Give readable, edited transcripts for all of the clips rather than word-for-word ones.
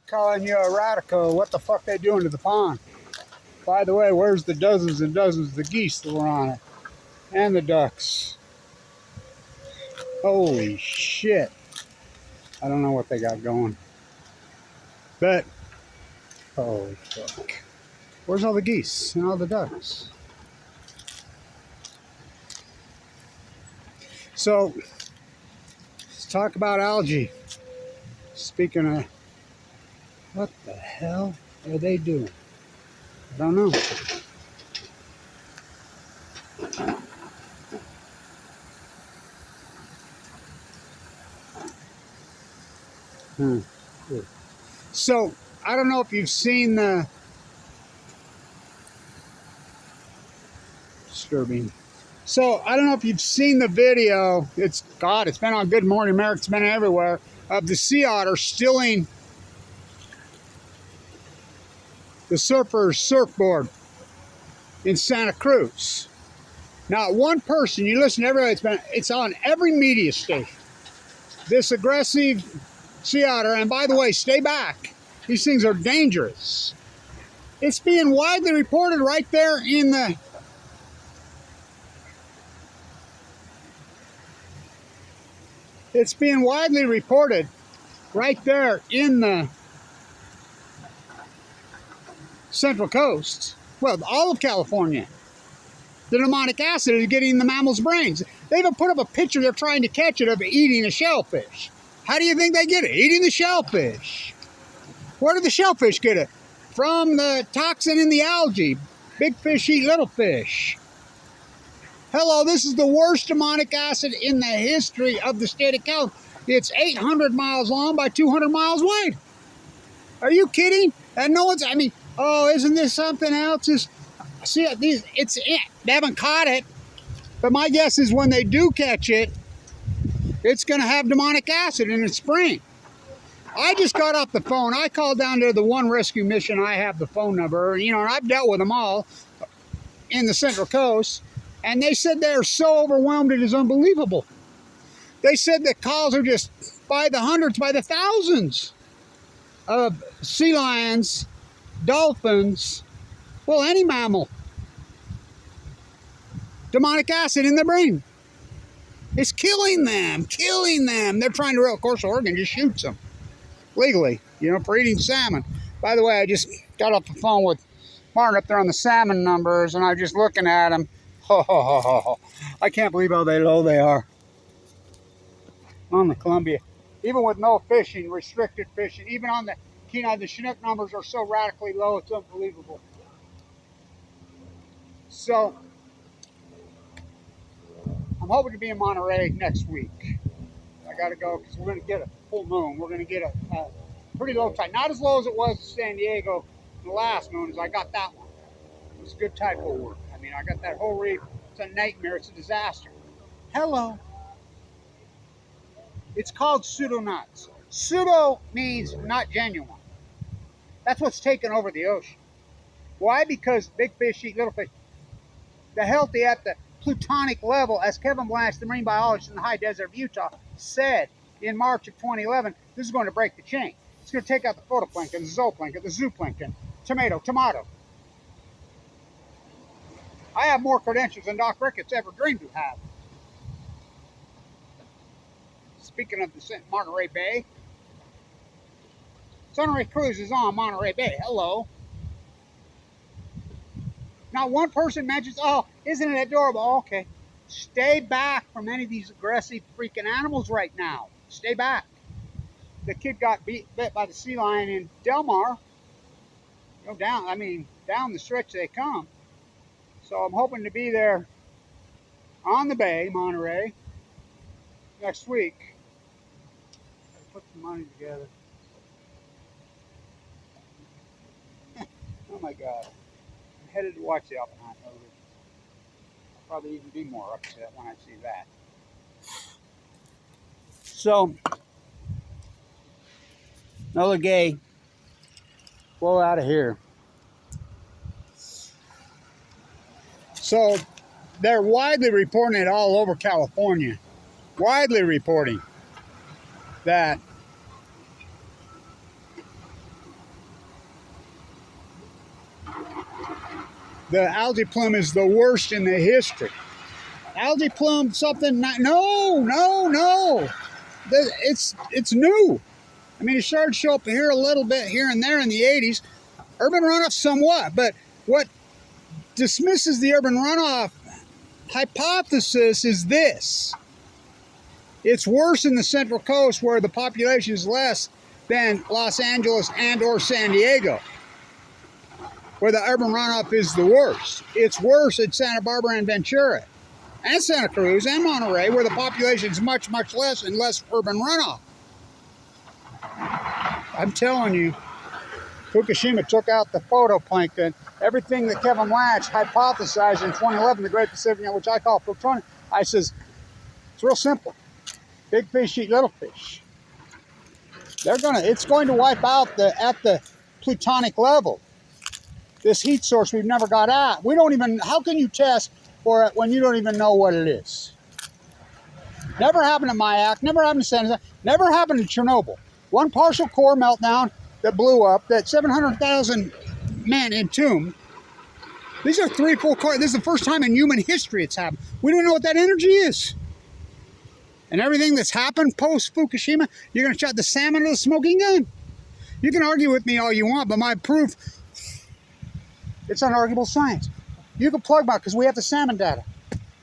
Calling you a radical. What the fuck they doing to the pond? By the way, where's the dozens and dozens of the geese that were on it? And the ducks. Holy shit. I don't know what they got going. But, holy fuck. Where's all the geese and all the ducks? So, let's talk about algae. Speaking of, what the hell are they doing? I don't know. So, I don't know if you've seen the disturbing. So, I don't know if you've seen the video. It's been on Good Morning America, it's been everywhere, of the sea otter stealing the surfer's surfboard in Santa Cruz. Not one person, you listen to everybody, it's on every media station. This aggressive sea otter, and by the way, stay back. These things are dangerous. It's being widely reported right there in the Central Coast. Well, all of California. The demonic acid is getting in the mammal's brains. They even put up a picture, they're trying to catch it, of eating a shellfish. How do you think they get it? Eating the shellfish. Where do the shellfish get it? From the toxin in the algae. Big fish eat little fish. Hello, this is the worst demonic acid in the history of the state of California. It's 800 miles long by 200 miles wide. Are you kidding? And no one's, oh, isn't this something else? They haven't caught it. But my guess is when they do catch it, it's going to have demonic acid in its brain. I just got off the phone. I called down to the one rescue mission. I have the phone number, and I've dealt with them all in the Central Coast. And they said they're so overwhelmed it is unbelievable. They said the calls are just by the hundreds, by the thousands of sea lions, dolphins, well, any mammal. Demonic acid in their brain. It's killing them. They're trying to, of course, Oregon just shoots them legally, for eating salmon. By the way, I just got off the phone with Martin up there on the salmon numbers, and I'm just looking at them. I can't believe how low they are on the Columbia. Even with no fishing, restricted fishing, even on the Kenai, the Chinook numbers are so radically low, it's unbelievable. So, I'm hoping to be in Monterey next week. I got to go because we're going to get a full moon. We're going to get a pretty low tide. Not as low as it was in San Diego the last moon, as I got that one. It was good typo work. I got that whole reef. It's a nightmare. It's a disaster. Hello. It's called pseudo-nuts. Pseudo means not genuine. That's what's taken over the ocean. Why? Because big fish eat little fish. The healthy at the plutonic level, as Kevin Blash, the marine biologist in the high desert of Utah, said in March of 2011, this is going to break the chain. It's going to take out the photoplankton, the zooplankton, the zooplankton, tomato. I have more credentials than Doc Ricketts ever dreamed to have. Speaking of the Monterey Bay, Sunray Cruz is on Monterey Bay. Hello. Not one person mentions, oh, isn't it adorable? Okay. Stay back from any of these aggressive freaking animals right now. Stay back. The kid got bit by the sea lion in Del Mar. Down the stretch they come. So I'm hoping to be there on the bay, Monterey, next week. Put some money together. Oh my God. I'm headed to watch the Oppenheimer movie. I'll probably even be more upset when I see that. So, another gay. Blow out of here. So, they're widely reporting it all over California. Widely reporting that the algae plume is the worst in the history. Algae plume, something, no. It's new. I mean, it started to show up here a little bit here and there in the 80s. Urban runoff somewhat, but what dismisses the urban runoff hypothesis is this. It's worse in the Central Coast where the population is less than Los Angeles and or San Diego, where the urban runoff is the worst. It's worse at Santa Barbara and Ventura and Santa Cruz and Monterey, where the population is much, much less and less urban runoff. I'm telling you, Fukushima took out the photoplankton. Everything that Kevin Latch hypothesized in 2011, the Great Pacific, which I call plutonic, I says, it's real simple. Big fish eat little fish. It's going to wipe out at the plutonic level. This heat source we've never got at. How can you test for it when you don't even know what it is? Never happened at Mayak, never happened to San Jose, never happened to Chernobyl. One partial core meltdown that blew up, that 700,000 men entombed. These are 3 full cores. This is the first time in human history it's happened. We don't know what that energy is. And everything that's happened post-Fukushima, you're going to shut the salmon to the smoking gun. You can argue with me all you want, but my proof, it's unarguable science. You can plug my, because we have the salmon data.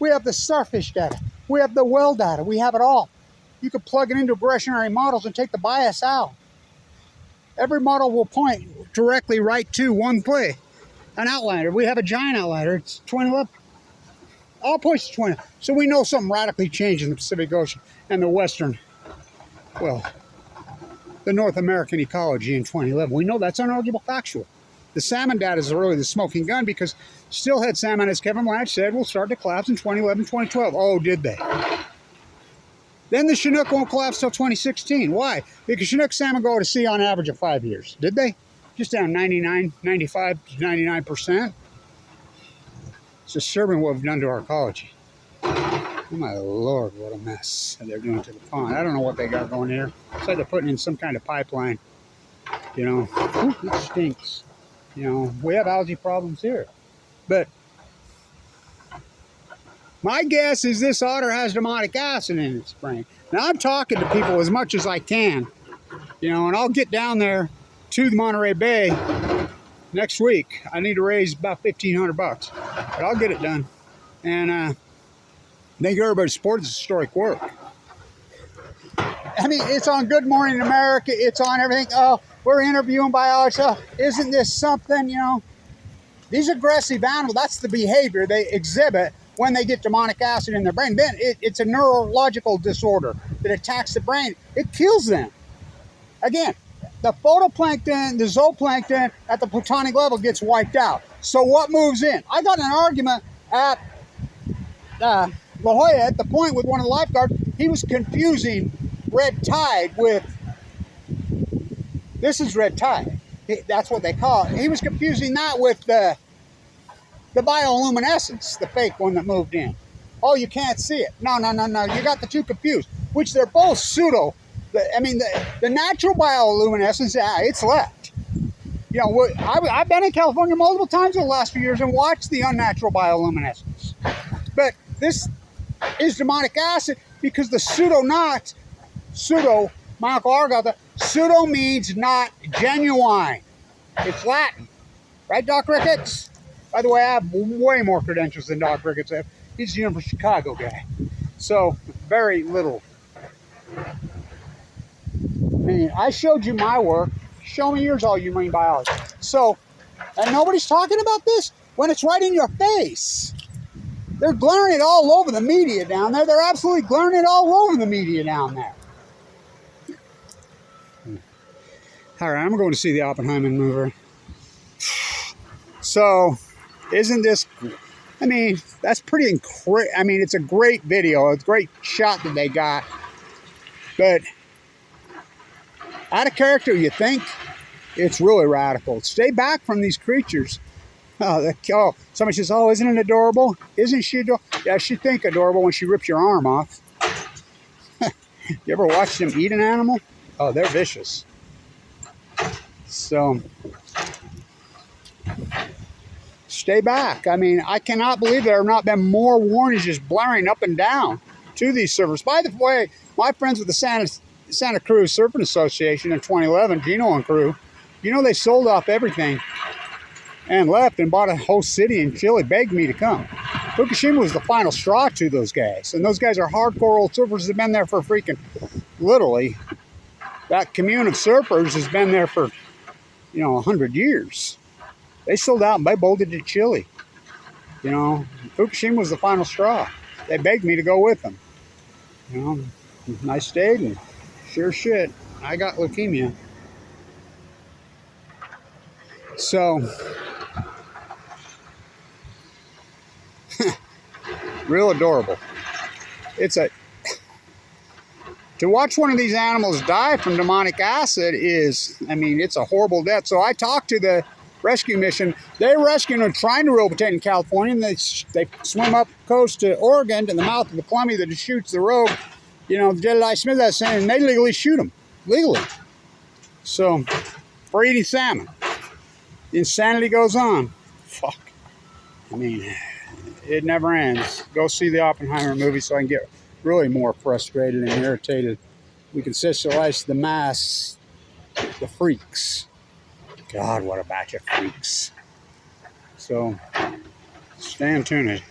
We have the starfish data. We have the well data. We have it all. You can plug it into regressionary models and take the bias out. Every model will point directly right to one play. An outlier. We have a giant outlier. It's 2011. All points to 20. So we know something radically changed in the Pacific Ocean and the Western, well, the North American ecology in 2011. We know that's unarguable factual. The salmon data is really the smoking gun because steelhead salmon, as Kevin Latch said, will start to collapse in 2011, 2012. Oh, did they? Then the Chinook won't collapse till 2016. Why? Because Chinook salmon go to sea on average of 5 years. Did they? Just down 99, 95 to 99%. It's disturbing what we've done to our ecology. Oh my Lord, what a mess they're doing to the pond. I don't know what they got going here. It's like they're putting in some kind of pipeline. You know, it stinks. You know, we have algae problems here. But my guess is this otter has dominic acid in its brain. Now, I'm talking to people as much as I can, you know, and I'll get down there to the Monterey Bay next week. I need to raise about $1,500, but I'll get it done. And thank you everybody for supporting this historic work. I mean, it's on Good Morning America. It's on everything. Oh, we're interviewing biologists. Oh, isn't this something, you know? These aggressive animals, that's the behavior they exhibit when they get demonic acid in their brain. Then it's a neurological disorder that attacks the brain. It kills them. Again, the photoplankton, the zooplankton at the plutonic level gets wiped out. So what moves in? I got in an argument at La Jolla at the point with one of the lifeguards. He was confusing red tide with, this is red tide. That's what they call it. He was confusing that with the bioluminescence, the fake one that moved in. Oh, you can't see it. No. You got the two confused, which they're both pseudo. The natural bioluminescence, it's left. You know, I've been in California multiple times in the last few years and watched the unnatural bioluminescence. But this is demonic acid because the Michael Argyle, pseudo means not genuine. It's Latin. Right, Doc Ricketts? By the way, I have way more credentials than Doc Ricketts. He's the University of Chicago guy. So, very little. I mean, I showed you my work. Show me yours, all you marine biology. So, and nobody's talking about this when it's right in your face. They're glaring it all over the media down there. They're absolutely glaring it all over the media down there. All right, I'm going to see the Oppenheimer mover. So, isn't this, I mean, that's pretty incredible. I mean, it's a great video. It's a great shot that they got. But out of character, you think? It's really radical. Stay back from these creatures. Oh, somebody says, oh, isn't it adorable? Isn't she adorable? Yeah, she think adorable when she rips your arm off. You ever watch them eat an animal? Oh, they're vicious. So, stay stay back. I mean, I cannot believe there have not been more warnings just blaring up and down to these surfers. By the way, my friends with the Santa Cruz Surfing Association in 2011, Gino and crew, you know, they sold off everything and left and bought a whole city in Chile, begged me to come. FUKUSHIMA was the final straw to those guys. And those guys are hardcore old surfers that have been there for freaking, literally, that commune of surfers has been there for, you know, 100 years. They sold out and they bolted to Chile. You know, FUKUSHIMA was the final straw. They begged me to go with them. You know, and I stayed, and sure shit, I got leukemia. So, real adorable. To watch one of these animals die from demonic acid is, I mean, it's a horrible death. So I talked to the rescue mission. They're rescuing them, trying to robotate in California, and they swim up coast to Oregon to the mouth of the Columbia that just shoots the rogue. You know, the Jedediah Smith that's saying, and they legally shoot them. Legally. So, for eating salmon. The insanity goes on. Fuck. I mean, it never ends. Go see the Oppenheimer movie so I can get really more frustrated and irritated. We can socialize the mass, the freaks. God, what a batch of freaks. So, stay tuned.